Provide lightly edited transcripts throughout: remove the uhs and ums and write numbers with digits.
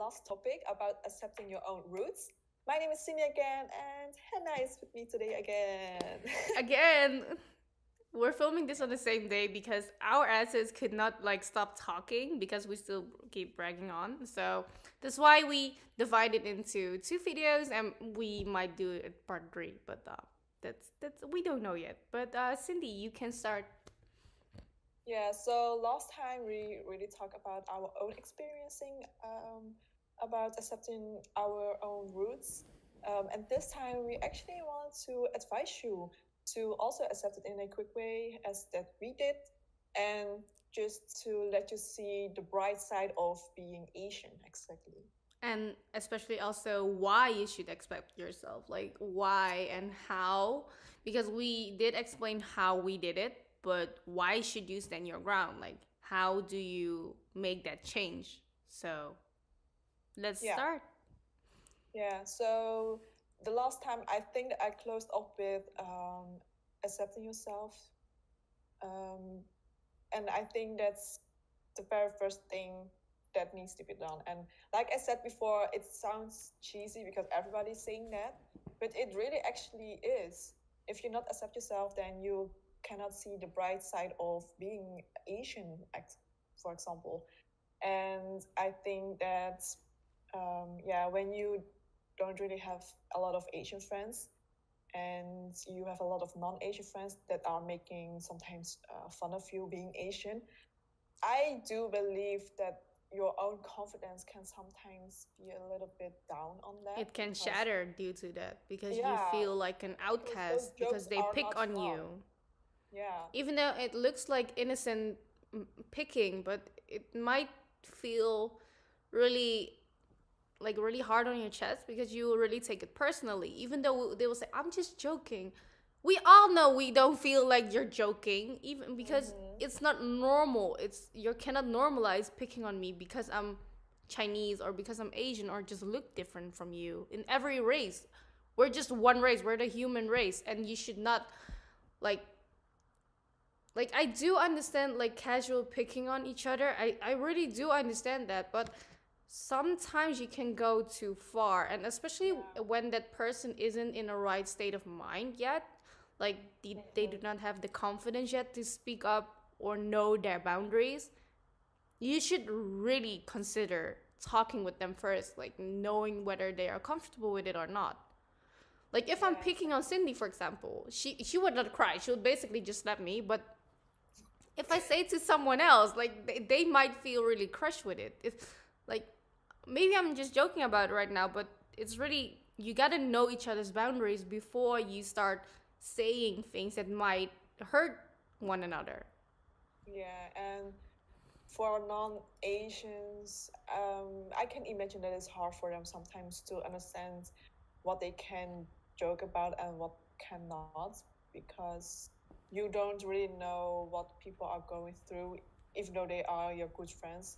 last topic about accepting your own roots. My name is Cindy again, and Hannah is with me today again. Again, we're filming this on the same day because our asses could not stop talking because we still keep bragging on. So that's why we divided into two videos, and we might do it part three. But that's we don't know yet. But Cindy, you can start. Yeah, so last time we really talked about our own experiencing about accepting our own roots. And this time we actually want to advise you to also accept it in a quick way as that we did, and just to let you see the bright side of being Asian, exactly. And especially also why you should expect yourself, like why and how, because we did explain how we did it, but why should you stand your ground? Like, how do you make that change? So let's Yeah, start. yeah. So the last time I think that I closed up with accepting yourself. Um, and I think that's the very first thing that needs to be done. And like I said before, it sounds cheesy because everybody's saying that, but it really actually is. If you not accept yourself, then you cannot see the bright side of being Asian, for example. And I think that, yeah, when you don't really have a lot of Asian friends, and you have a lot of non-Asian friends that are making sometimes fun of you being Asian, I do believe that your own confidence can sometimes be a little bit down on that It can because, shatter due to that because you yeah, feel like an because those outcast because jokes they are pick not on fun. you, Yeah. even though it looks like innocent picking, but it might feel really really hard on your chest because you will really take it personally, even though they will say I'm just joking. We all know we don't feel like you're joking, even because Mm-hmm. it's not normal. It's you cannot normalize picking on me because I'm Chinese or because I'm Asian or just look different from you. In every race, we're just one race. We're the human race, and you should not like I do understand casual picking on each other. I really do understand that, but sometimes you can go too far, and especially Yeah. when that person isn't in a right state of mind yet, like they do Mm-hmm. not have the confidence yet to speak up or know their boundaries. You should really consider talking with them first, like knowing whether they are comfortable with it or not. Like if I'm Yeah, picking on exactly. Cindy, for example, she would not cry. She would basically just slap me. But if I say to someone else, like they might feel really crushed with it. If like maybe I'm just joking about it right now, but it's really you gotta know each other's boundaries before you start saying things that might hurt one another. Yeah, and for non-Asians, I can imagine that it's hard for them sometimes to understand what they can joke about and what cannot, because you don't really know what people are going through, even though they are your good friends.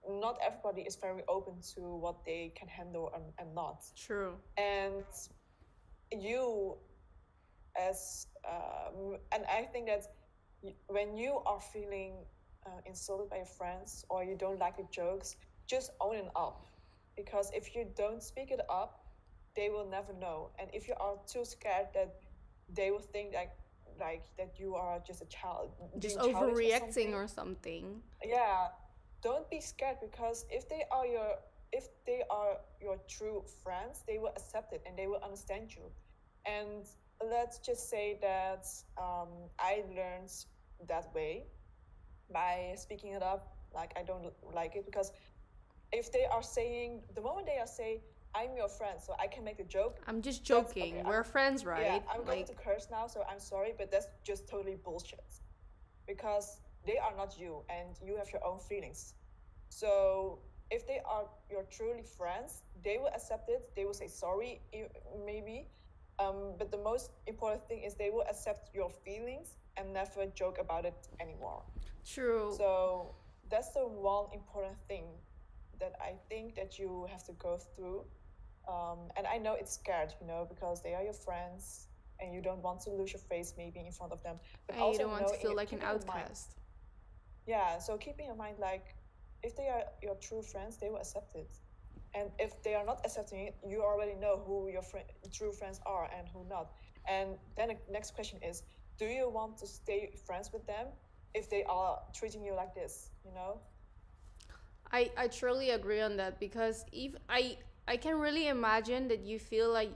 Not everybody is very open to what they can handle and not. True. And you, and I think that when you are feeling insulted by your friends or you don't like the jokes, just own it up. Because if you don't speak it up, they will never know. And if you are too scared that they will think like that you are just a child Just being childish or overreacting something, or something. yeah, don't be scared, because if they are your true friends, they will accept it and they will understand you. And let's just say that I learned that way by speaking it up. Like, I don't like it, because if they are saying, the moment they are saying I'm your friend so I can make a joke, I'm just that's okay. joking. We're friends, Yeah, right? I'm going Like to curse now, so I'm sorry, but that's just totally bullshit, because they are not you and you have your own feelings. So if they are your truly friends, they will accept it. They will say sorry, maybe. But the most important thing is they will accept your feelings and never joke about it anymore. true. So that's the one important thing that I think that you have to go through. And I know it's scared, because they are your friends and you don't want to lose your face maybe in front of them. But And you also don't want to feel like an keeping in mind, outcast. yeah, so keeping in mind, like, if they are your true friends, they will accept it. And if they are not accepting it, you already know who your true friends are and who not. And then the next question is, do you want to stay friends with them if they are treating you like this, you know? I truly agree on that because if I can really imagine that you feel like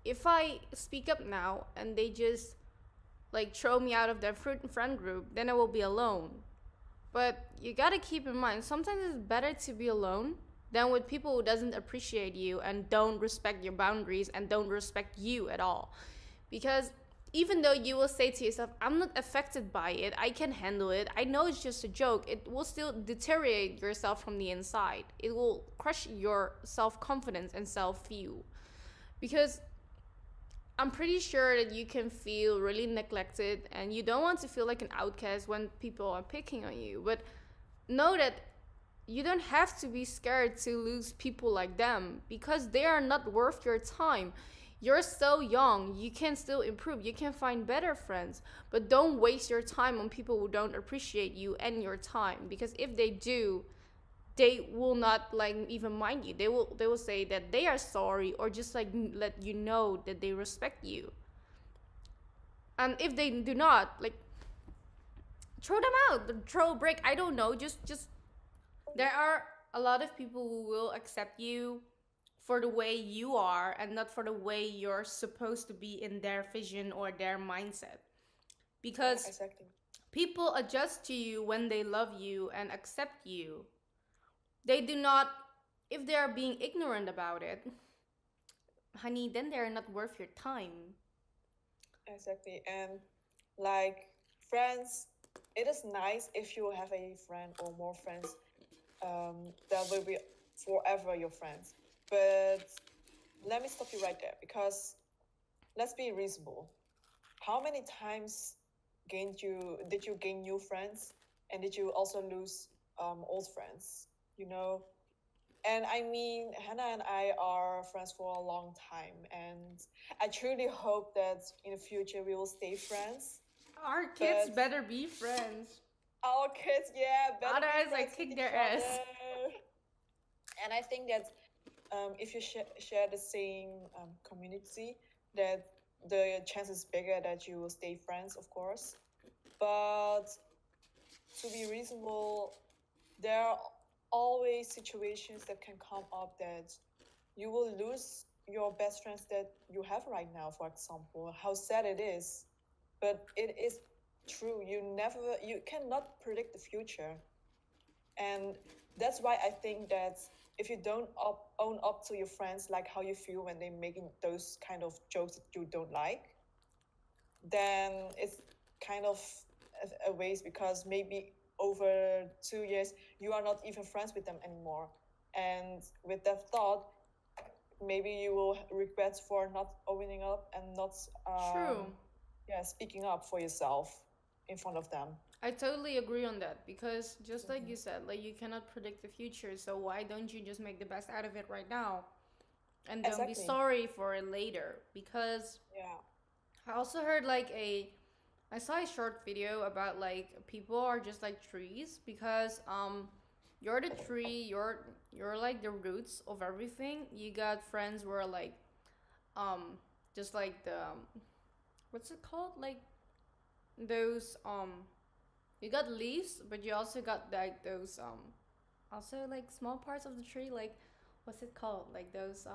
if I speak up now and they just like throw me out of their friend group, then I will be alone. But you gotta keep in mind, sometimes it's better to be alone than with people who doesn't appreciate you and don't respect your boundaries and don't respect you at all. Because even though you will say to yourself, I'm not affected by it, I can handle it, I know it's just a joke, it will still deteriorate yourself from the inside. It will crush your self confidence and self view. Because I'm pretty sure that you can feel really neglected and you don't want to feel like an outcast when people are picking on you. But know that you don't have to be scared to lose people like them because they are not worth your time. You're so young, you can still improve, you can find better friends, but don't waste your time on people who don't appreciate you and your time because if they do, they will not like even mind you. They will say that they are sorry or just like let you know that they respect you. And if they do not, like throw them out, throw a break. I don't know. Just there are a lot of people who will accept you for the way you are and not for the way you're supposed to be in their vision or their mindset. Yeah, Because exactly. people adjust to you when they love you and accept you. They do not, if they are being ignorant about it, honey, then they're not worth your time. Exactly. And like friends, it is nice if you have a friend or more friends that will be forever your friends. But let me stop you right there because let's be reasonable. How many times gained you did you gain new friends and did you also lose old friends? You know, and I mean, Hannah and I are friends for a long time, and I truly hope that in the future we will stay friends. Our kids But better be friends. our kids, yeah, better be Otherwise, I friends with kick each their ass. other. And I think that if you share the same community, that the chance is bigger that you will stay friends, of course. But to be reasonable, there are always situations that can come up that you will lose your best friends that you have right now, for example. How sad it is, but it is true. You cannot predict the future. And that's why I think that if you don't own up to your friends, like how you feel when they're making those kind of jokes that you don't like, then it's kind of a waste because maybe over 2 years you are not even friends with them anymore. And with that thought, maybe you will regret for not owning up and not True. yeah, speaking up for yourself in front of them. I totally agree on that because just like you Mm-hmm. said, like you cannot predict the future, so why don't you just make the best out of it right now and don't be Exactly. sorry for it later? Because Yeah. I also heard like I saw a short video about like people are just like trees because you're the tree, you're like the roots of everything. You got friends who are like um just like the what's it called? Like those you got leaves, but you also got like those also like small parts of the tree like what's it called? Like those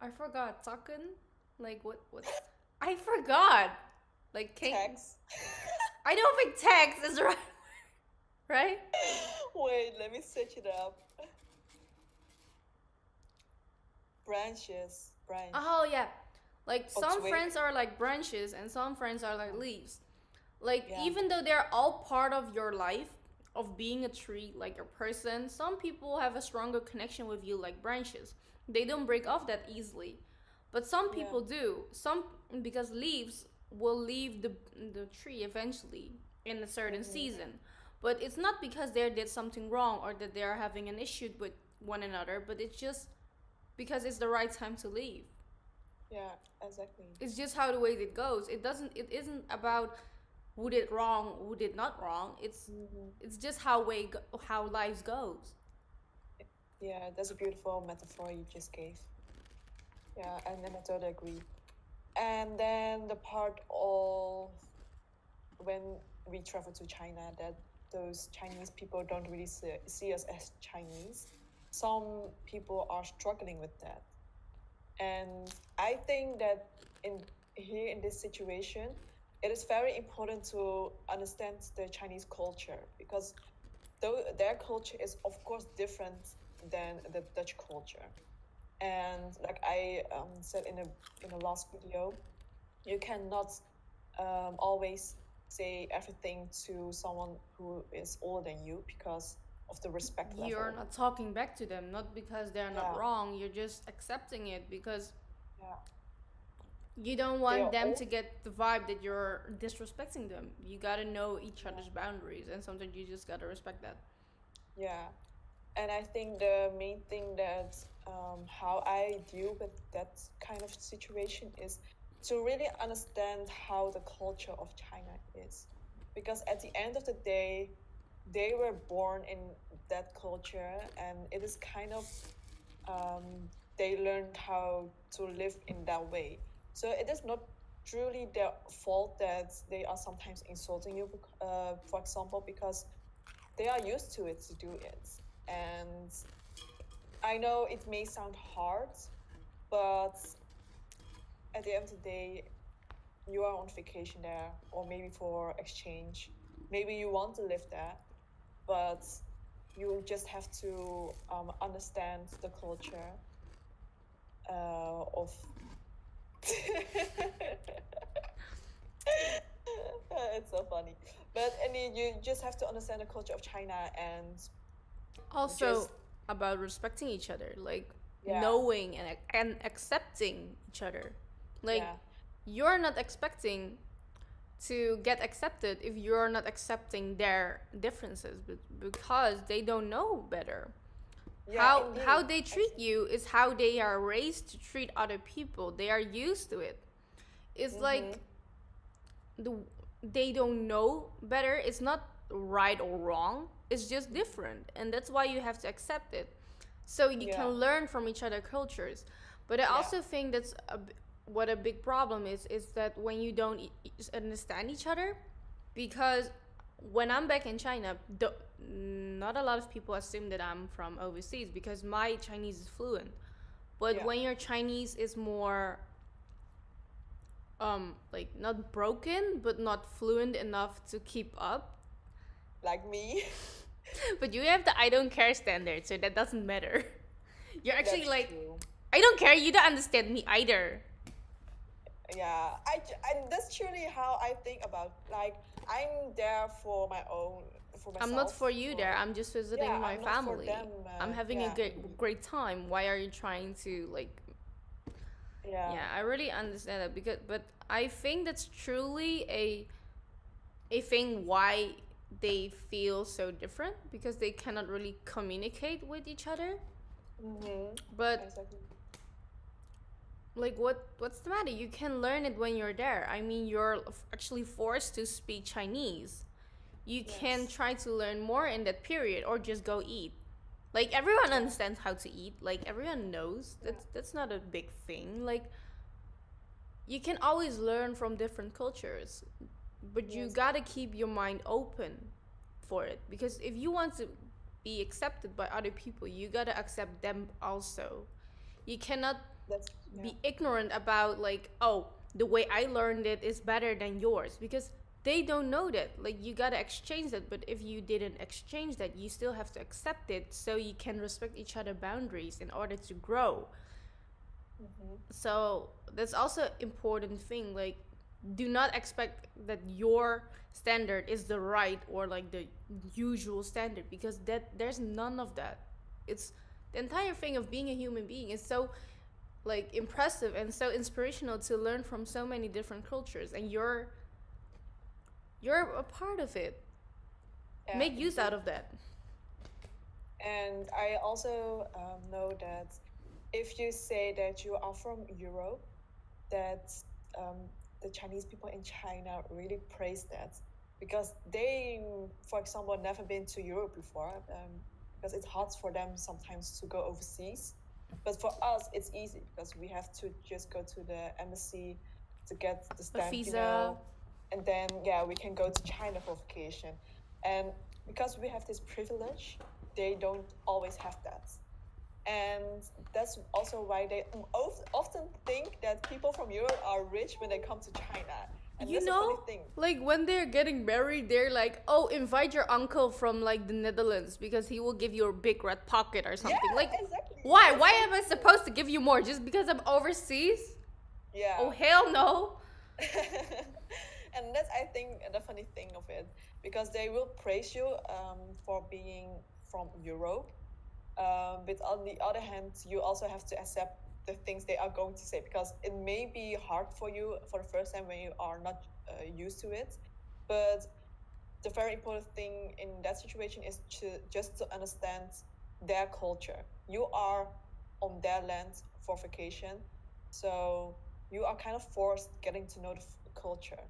I forgot, taken? Like what's I forgot. Like can Tags. I don't think text is right, right? Wait, let me search it up. Branches. Branch. Oh yeah. Like Or some twig. friends are like branches and some friends are like leaves. Like Yeah. even though they're all part of your life of being a tree, like a person, some people have a stronger connection with you like branches. They don't break off that easily. But some Yeah. people do. Some because leaves will leave the tree eventually in a certain Mm-hmm. season. But it's not because they did something wrong or that they are having an issue with one another, but it's just because it's the right time to leave. Yeah, exactly. It's just how the way it goes. It isn't about who did wrong, who did not wrong. It's Mm-hmm. it's just how life goes. Yeah, that's a beautiful metaphor you just gave. Yeah, and then I totally agree. And then the part of when we travel to China, that those Chinese people don't really see us as Chinese. Some people are struggling with that. And I think that in here in this situation, it is very important to understand the Chinese culture, because though their culture is of course different than the Dutch culture. And like I said in the last video, you cannot always say everything to someone who is older than you because of the respect You're level. not talking back to them, not because they're not Yeah, wrong, you're just accepting it because yeah, you don't they want are them to old. get the vibe that you're disrespecting them. You gotta know each Yeah, other's boundaries, and sometimes you just gotta respect that. yeah. And I think the main thing that how I deal with that kind of situation is to really understand how the culture of China is, because at the end of the day, they were born in that culture, and it is kind of they learned how to live in that way. So it is not truly their fault that they are sometimes insulting you, for example, because they are used to it to do it. And I know it may sound hard, but at the end of the day, you are on vacation there, or maybe for exchange. Maybe you want to live there, but you just have to understand the culture of. It's so funny, but and you just have to understand the culture of China and Also, just about respecting each other, like yeah, knowing and accepting each other. Like, yeah, you're not expecting to get accepted if you're not accepting their differences because they don't know better. yeah, How indeed. they treat you is how they are raised to treat other people. They are used to it. It's Mm-hmm. like the they don't know better. It's not right or wrong. It's just different, and that's why you have to accept it, so you can Yeah, learn from each other cultures. But I yeah, also think what a big problem is that when you don't understand each other, because when I'm back in China, not a lot of people assume that I'm from overseas because my Chinese is fluent. But yeah. when your Chinese is more like not broken but not fluent enough to keep up, Like me. but you have the I don't care standard, so that doesn't matter. You're actually That's like, true. I don't care, you don't understand me either. Yeah, and that's truly how I think about, like, I'm there for my own, for I'm not myself, for you there, for I'm just yeah, visiting my I'm not for them. family. I'm having a Yeah, indeed. great time. Why are you trying to like, Yeah, yeah, I really understand that because but I think that's truly a thing why they feel so different because they cannot really communicate with each other. mm-hmm. But Exactly. like what's the matter? You can learn it when you're there. I mean, you're actually forced to speak Chinese. You can Yes. try to learn more in that period or just go eat. Like everyone Yeah, understands how to eat. Like everyone knows. yeah. That's not a big thing. Like you can always learn from different cultures, but you Yes, gotta keep your mind open for it because if you want to be accepted by other people, you gotta accept them also. You cannot that's yeah. be ignorant about like, oh, the way I learned it is better than yours because they don't know that. Like you gotta exchange that, but if you didn't exchange that, you still have to accept it so you can respect each other boundaries in order to grow. Mm-hmm. So that's also important thing. Like, do not expect that your standard is the right or like the usual standard because that there's none of that. It's the entire thing of being a human being is so like impressive and so inspirational to learn from so many different cultures and you're a part of it. Yeah, Make use out indeed. of that. And I also know that if you say that you are from Europe, that um, the Chinese people in China really praise that, because they, for example, never been to Europe before. because it's hard for them sometimes to go overseas. But for us, it's easy because we have to just go to the embassy to get the stamp, visa. And then we can go to China for vacation. And because we have this privilege, they don't always have that. And that's also why they often think that people from Europe are rich when they come to China. And You that's a know, funny thing. like when they're getting married, they're like, "Oh, invite your uncle from like the Netherlands because he will give you a big red pocket or something." Yeah, Like, exactly. why? Why am I supposed to give you more just because I'm overseas? Yeah. Oh, hell no. And that's, I think, the funny thing of it, because they will praise you for being from Europe. But on the other hand, you also have to accept the things they are going to say, because it may be hard for you for the first time when you are not used to it. But the very important thing in that situation is to understand their culture. You are on their land for vacation, so you are kind of forced getting to know the culture.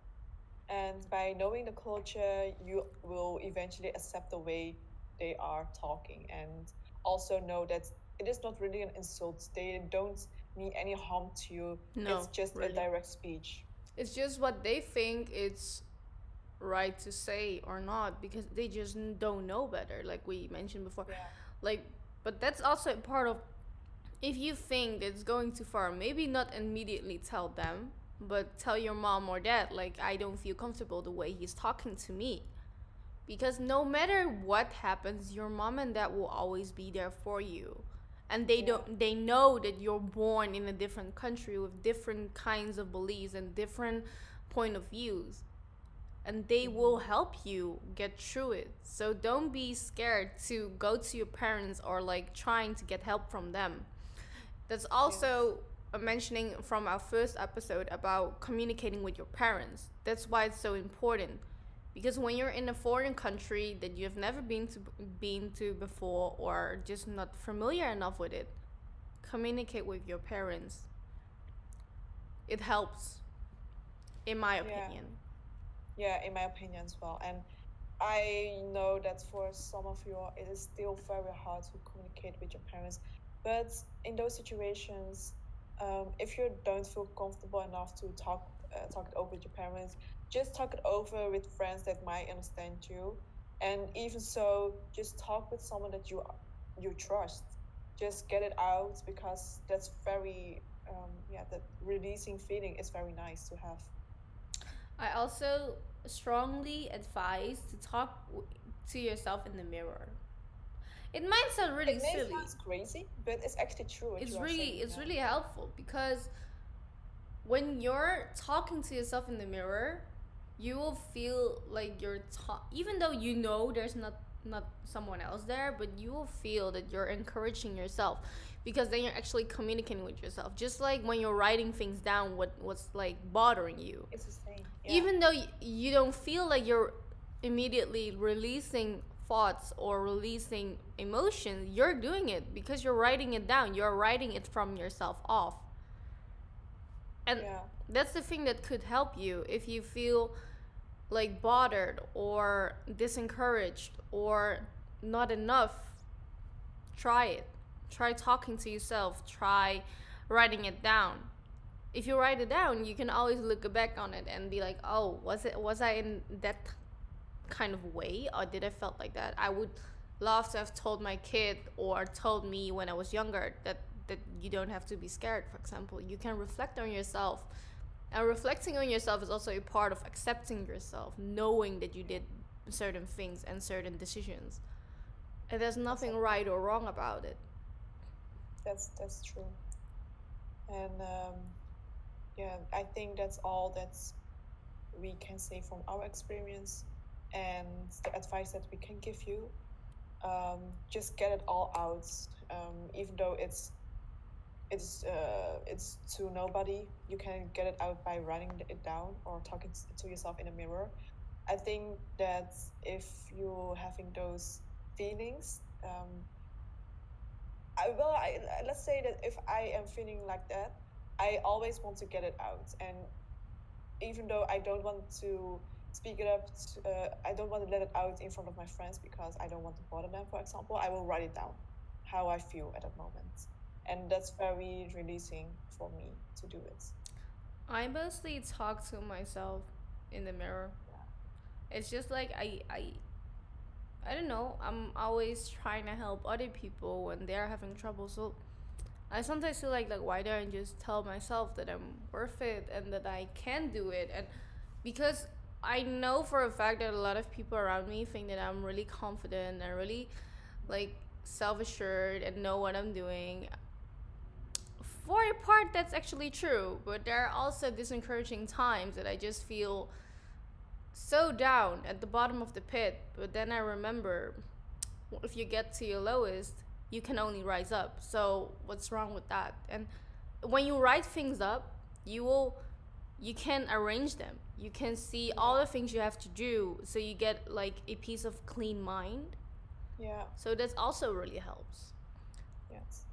And by knowing the culture, you will eventually accept the way they are talking, and also know that it is not really an insult. They don't mean any harm to you. No, it's just really. a direct speech. It's just what they think it's right to say or not because they just don't know better, like we mentioned before. Yeah. Like, but that's also part of, if you think it's going too far, maybe not immediately tell them, but tell your mom or dad, like, I don't feel comfortable the way he's talking to me. Because no matter what happens, your mom and dad will always be there for you. And they know that you're born in a different country with different kinds of beliefs and different point of views. And they will help you get through it. So don't be scared to go to your parents or like trying to get help from them. That's also a mentioning from our first episode about communicating with your parents. That's why it's so important. Because when you're in a foreign country that you've never been to before or just not familiar enough with it, communicate with your parents. It helps, in my opinion. Yeah, in my opinion as well. And I know that for some of you, it is still very hard to communicate with your parents. But in those situations, if you don't feel comfortable enough to talk it over with your parents, just talk it over with friends that might understand you. And even so, just talk with someone that you trust. Just get it out, because that's very that releasing feeling is very nice to have. I also strongly advise to talk to yourself in the mirror. It might sound really silly. It sounds crazy, but it's actually true. It's really helpful because when you're talking to yourself in the mirror, you will feel like you're even though you know there's not someone else there, but you will feel that you're encouraging yourself, because then you're actually communicating with yourself, just like when you're writing things down, what's like bothering you. It's the same. Yeah. Even though you don't feel like you're immediately releasing thoughts or releasing emotions, you're doing it because you're writing it down. You're writing it from yourself off. And that's the thing that could help you if you feel like bothered or disencouraged or not enough. Try it. Try talking to yourself. Try writing it down. If you write it down, you can always look back on it and be like, oh, was I in that kind of way, or did I felt like that? I would love to have told my kid or told me when I was younger that you don't have to be scared, for example. You can reflect on yourself. And reflecting on yourself is also a part of accepting yourself, knowing that you did certain things and certain decisions. And there's nothing right or wrong about it. That's true. And I think that's all that we can say from our experience and the advice that we can give you. Just get it all out, even though it's to nobody. You can get it out by writing it down or talking to yourself in a mirror. I think that if you're having those feelings, let's say that if I am feeling like that, I always want to get it out. And even though I don't want to speak it up. I don't want to let it out in front of my friends because I don't want to bother them, for example. I will write it down, how I feel at that moment. And that's very releasing for me to do it. I mostly talk to myself in the mirror. Yeah. It's just like I don't know. I'm always trying to help other people when they're having trouble. So I sometimes feel like why don't I just tell myself that I'm worth it and that I can do it? And because I know for a fact that a lot of people around me think that I'm really confident and really like self assured and know what I'm doing. For a part, that's actually true, but there are also discouraging times that I just feel so down at the bottom of the pit. But then I remember, if you get to your lowest, you can only rise up. So what's wrong with that? And when you write things up, you can arrange them. You can see all the things you have to do, so you get like a piece of clean mind. Yeah. So that also really helps. Yes.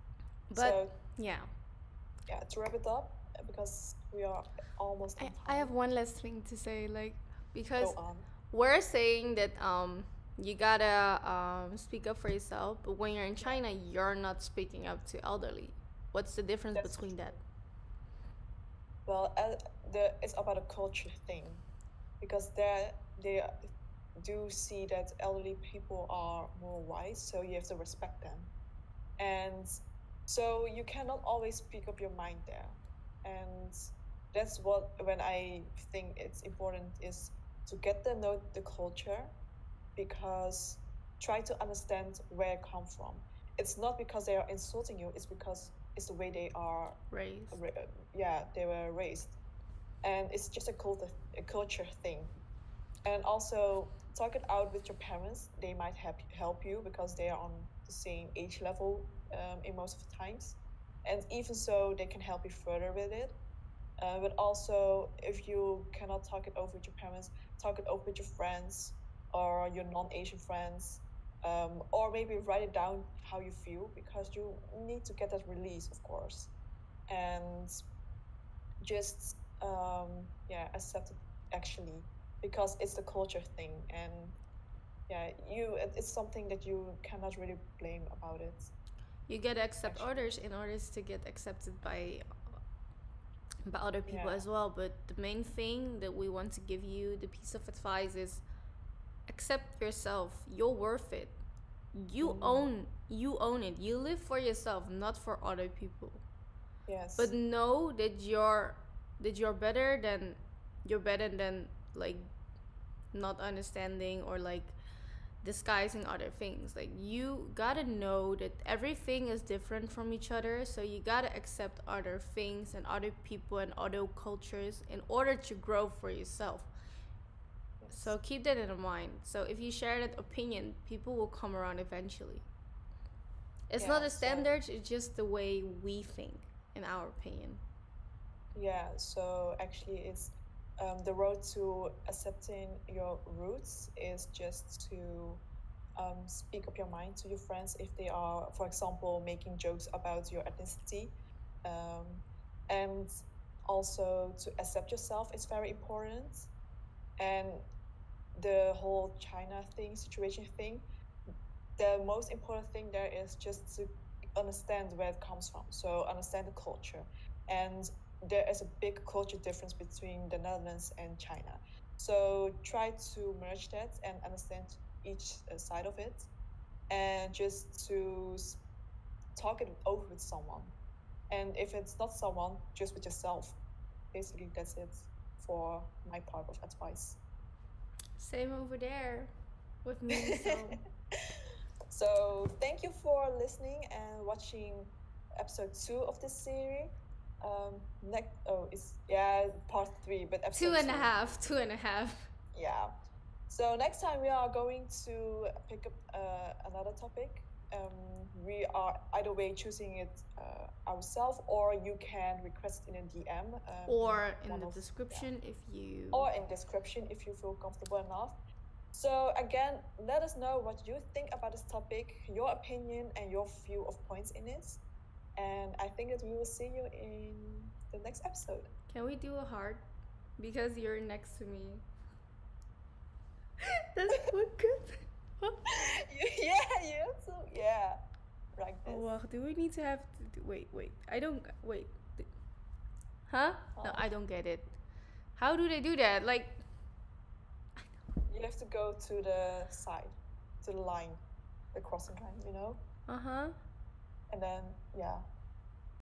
But so, yeah. Yeah, to wrap it up, because we are almost on time. I have one last thing to say, because Go on. we're saying that you gotta speak up for yourself, but when you're in China, you're not speaking up to elderly. What's the difference between that? Well, it's about a culture thing, because they do see that elderly people are more wise, so you have to respect them, and so you cannot always speak up your mind there, and that's when I think it's important is to get to know the culture, because try to understand where it come from. It's not because they are insulting you, it's because it's the way they are raised. Yeah, they were raised, and it's just a culture thing. And also talk it out with your parents. They might help you because they are on the same age level in most of the times, and even so they can help you further with it. But also, if you cannot talk it over with your parents, talk it over with your friends or your non-Asian friends, or maybe write it down how you feel, because you need to get that release, of course, and just accept it, actually, because it's the culture thing, and it's something that you cannot really blame about it. You gotta accept others in order to get accepted by other people as well. But the main thing that we want to give you, the piece of advice, is accept yourself. You're worth it. You own it. You live for yourself, not for other people. Yes. But know that you're better than like not understanding or like disguising other things. Like, you gotta know that everything is different from each other, so you gotta accept other things and other people and other cultures in order to grow for yourself. Yes. So keep that in mind. So if you share that opinion, people will come around eventually. It's not a standard, it's just the way we think, in our opinion. Yeah, so actually it's the road to accepting your roots is just to speak up your mind to your friends if they are, for example, making jokes about your ethnicity, and also to accept yourself is very important. And the whole China situation thing, the most important thing there is just to understand where it comes from, so understand the culture. And there is a big culture difference between the Netherlands and China, so try to merge that and understand each side of it, and just to talk it over with someone. And if it's not someone, just with yourself. Basically, that's it for my part of advice. Same over there with me. So thank you for listening and watching episode 2 of this series. It's part 3, but episode 2 and a half. 2.5. Yeah. So next time we are going to pick up another topic. We are either way choosing it ourselves, or you can request in a DM, or in the description if you, or in description if you feel comfortable enough. So again, let us know what you think about this topic, your opinion and your view of points in it. And I think that we will see you in the next episode. Can we do a heart? Because you're next to me. That's good. Yeah, you have to, yeah, like Oh, this. well, do we need to have wait, I don't wait. Huh? No, Huh? I don't get it. How do they do that? Like, You have to go to the side, to the line, the crossing line, uh-huh. and then, yeah,